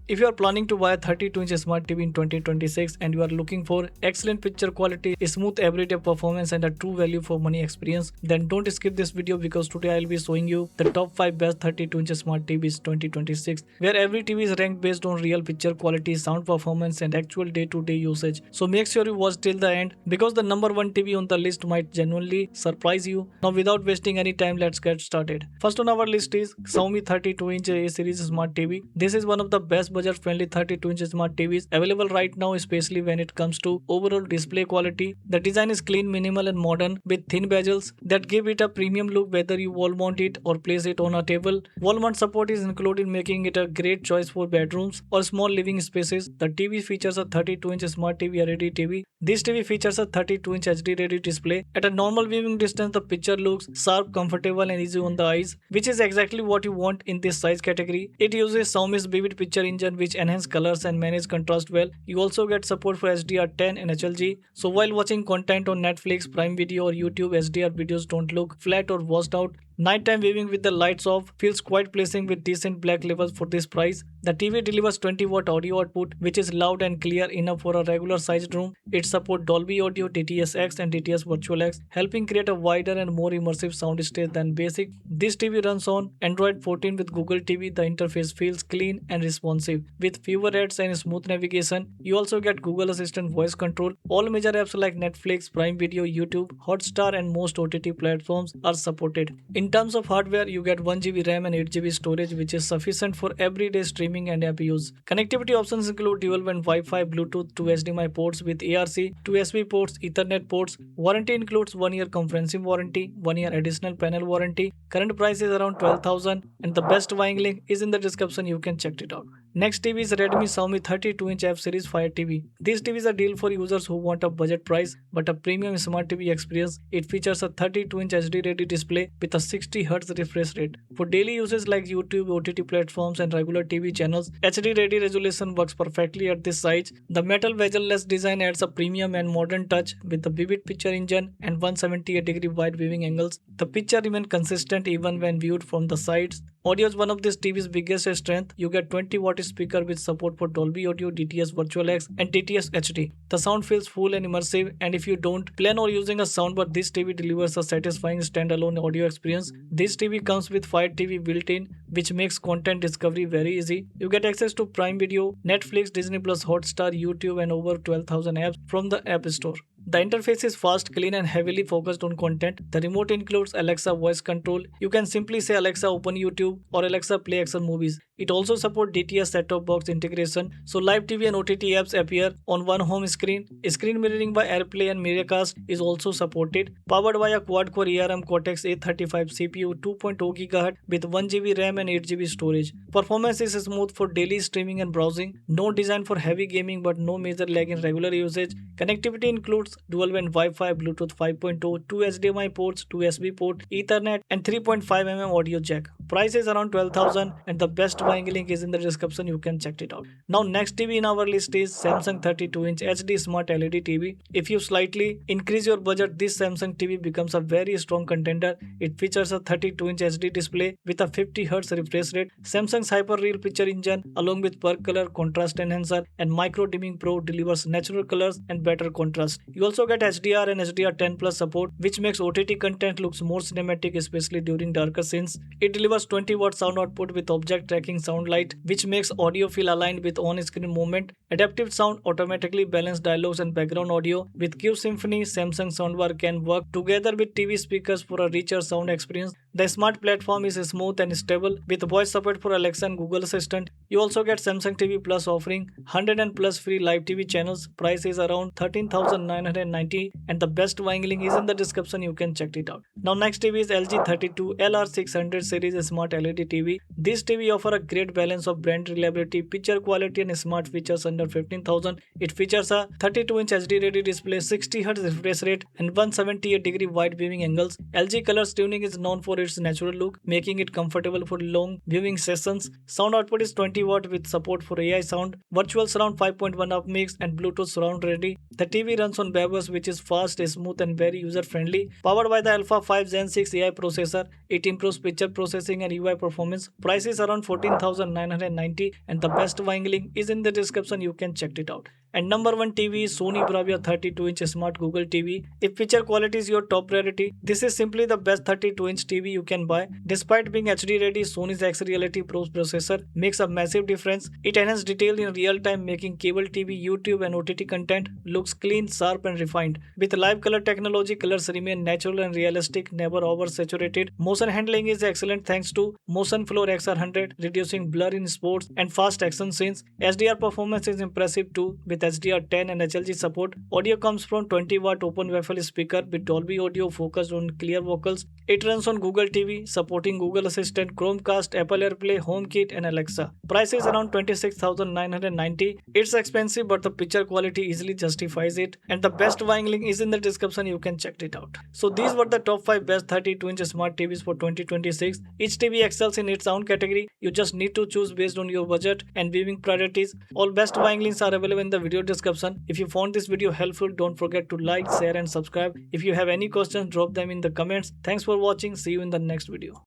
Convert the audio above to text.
If you are planning to buy a 32-inch smart TV in 2026 and you are looking for excellent picture quality, smooth everyday performance and a true value for money experience, then don't skip this video because today I will be showing you the top 5 best 32-inch smart TVs 2026, where every TV is ranked based on real picture quality, sound performance and actual day-to-day usage. So make sure you watch till the end because the number 1 TV on the list might genuinely surprise you. Now without wasting any time, let's get started. First on our list is Xiaomi 32-inch A series smart TV. This is one of the best budget-friendly 32-inch smart TVs available right now, especially when it comes to overall display quality. The design is clean, minimal and modern with thin bezels that give it a premium look whether you wall mount it or place it on a table. Wall mount support is included, making it a great choice for bedrooms or small living spaces. The TV features a 32-inch smart TV LED TV. This TV features a 32-inch HD ready display. At a normal viewing distance, the picture looks sharp, comfortable and easy on the eyes, which is exactly what you want in this size category. It uses Xiaomi's Vivid Picture Engine, which enhances colors and manage contrast well. You also get support for HDR10 and HLG, so while watching content on Netflix, Prime Video or YouTube, HDR videos don't look flat or washed out. Nighttime viewing with the lights off feels quite pleasing with decent black levels for this price. The TV delivers 20-watt audio output, which is loud and clear enough for a regular sized room. It supports Dolby Audio, DTS-X and DTS Virtual X, helping create a wider and more immersive sound stage than basic. This TV runs on Android 14 with Google TV. The interface feels clean and responsive with fewer ads and smooth navigation. You also get Google Assistant voice control. All major apps like Netflix, Prime Video, YouTube, Hotstar and most OTT platforms are supported. In terms of hardware, you get 1GB RAM and 8GB storage, which is sufficient for everyday streaming and app use. Connectivity options include dual band Wi-Fi, Bluetooth, 2 HDMI ports with ARC, 2 USB ports, Ethernet ports. Warranty includes 1 year comprehensive warranty, 1 year additional panel warranty. Current price is around 12,000 and the best buying link is in the description. You can check it out. Next TV is Redmi Xiaomi 32-inch F Series Fire TV. This TV is a deal for users who want a budget price but a premium smart TV experience. It features a 32-inch HD ready display with a 60Hz refresh rate. For daily uses like YouTube, OTT platforms and regular TV channels, HD ready resolution works perfectly at this size. The metal bezel-less design adds a premium and modern touch with the Vivid Picture Engine and 178-degree wide viewing angles. The picture remains consistent even when viewed from the sides. Audio is one of this TV's biggest strength. You get 20-watt speaker with support for Dolby Audio, DTS Virtual X and DTS HD. The sound feels full and immersive, and if you don't plan on using a soundbar, this TV delivers a satisfying standalone audio experience. This TV comes with Fire TV built-in, which makes content discovery very easy. You get access to Prime Video, Netflix, Disney Plus, Hotstar, YouTube and over 12,000 apps from the App Store. The interface is fast, clean and heavily focused on content. The remote includes Alexa voice control. You can simply say Alexa open YouTube or Alexa play action movies. It also supports DTS set-top box integration, so live TV and OTT apps appear on one home screen. Screen mirroring by AirPlay and Miracast is also supported. Powered by a quad-core ARM Cortex A35 CPU, 2.0 GHz with 1GB RAM and 8GB storage. Performance is smooth for daily streaming and browsing. No design for heavy gaming but no major lag in regular usage. Connectivity includes dual band Wi-Fi, Bluetooth 5.0, 2 HDMI ports, 2 USB port, Ethernet and 3.5mm audio jack. Price is around 12,000 and the best buying link is in the description. You can check it out. Now next TV in our list is Samsung 32-inch HD Smart LED TV. If you slightly increase your budget, this Samsung TV becomes a very strong contender. It features a 32-inch HD display with a 50Hz refresh rate. Samsung's Hyper Real Picture Engine along with Per Color Contrast Enhancer and Micro Dimming Pro delivers natural colors and better contrast. You also get HDR and HDR10 plus support, which makes OTT content looks more cinematic, especially during darker scenes. It delivers 20-watt sound output with object tracking sound light, which makes audio feel aligned with on-screen movement. Adaptive sound automatically balance dialogues and background audio. With Q Symphony, Samsung soundbar can work together with TV speakers for a richer sound experience. The smart platform is smooth and stable with voice support for Alexa and Google Assistant. You also get Samsung TV Plus offering 100 and plus free live TV channels. Price is around 13,990 and the best buying link is in the description. You can check it out. Now next TV is LG 32 LR600 series Smart LED TV. This TV offers a great balance of brand reliability, picture quality and smart features under 15,000. It features a 32-inch HD ready display, 60Hz refresh rate and 178-degree wide viewing angles. LG Colors Tuning is known for its its natural look, making it comfortable for long viewing sessions. Sound output is 20 watt with support for AI sound, virtual surround 5.1 up mix and Bluetooth surround ready. The TV runs on Babus, which is fast, smooth and very user friendly. Powered by the Alpha 5 Gen 6 AI processor, it improves picture processing and UI performance. Price is around 14,990 and the best buying link is in the description, you can check it out. And number 1 TV is Sony Bravia 32-inch Smart Google TV. If picture quality is your top priority, this is simply the best 32-inch TV you can buy. Despite being HD ready, Sony's X Reality Pro processor makes a massive difference. It enhances detail in real time, making cable TV, YouTube and OTT content looks clean, sharp and refined. With live color technology, colors remain natural and realistic, never oversaturated. Motion handling is excellent thanks to Motion Flow XR100, reducing blur in sports and fast action scenes. HDR performance is impressive too, with HDR10 and HLG support. Audio comes from 20 watt open waffle speaker with Dolby Audio focused on clear vocals. It runs on Google TV, supporting Google Assistant, Chromecast, Apple AirPlay, HomeKit and Alexa. Price is around 26,990. It's expensive, but the picture quality easily justifies it. And the best buying link is in the description, you can check it out. So these were the top 5 best 32-inch smart TVs for 2026. Each TV excels in its own category. You just need to choose based on your budget and viewing priorities. All best buying links are available in the video description. If you found this video helpful, don't forget to like, share and subscribe. If you have any questions, drop them in the comments. Thanks for watching. See you in the next video.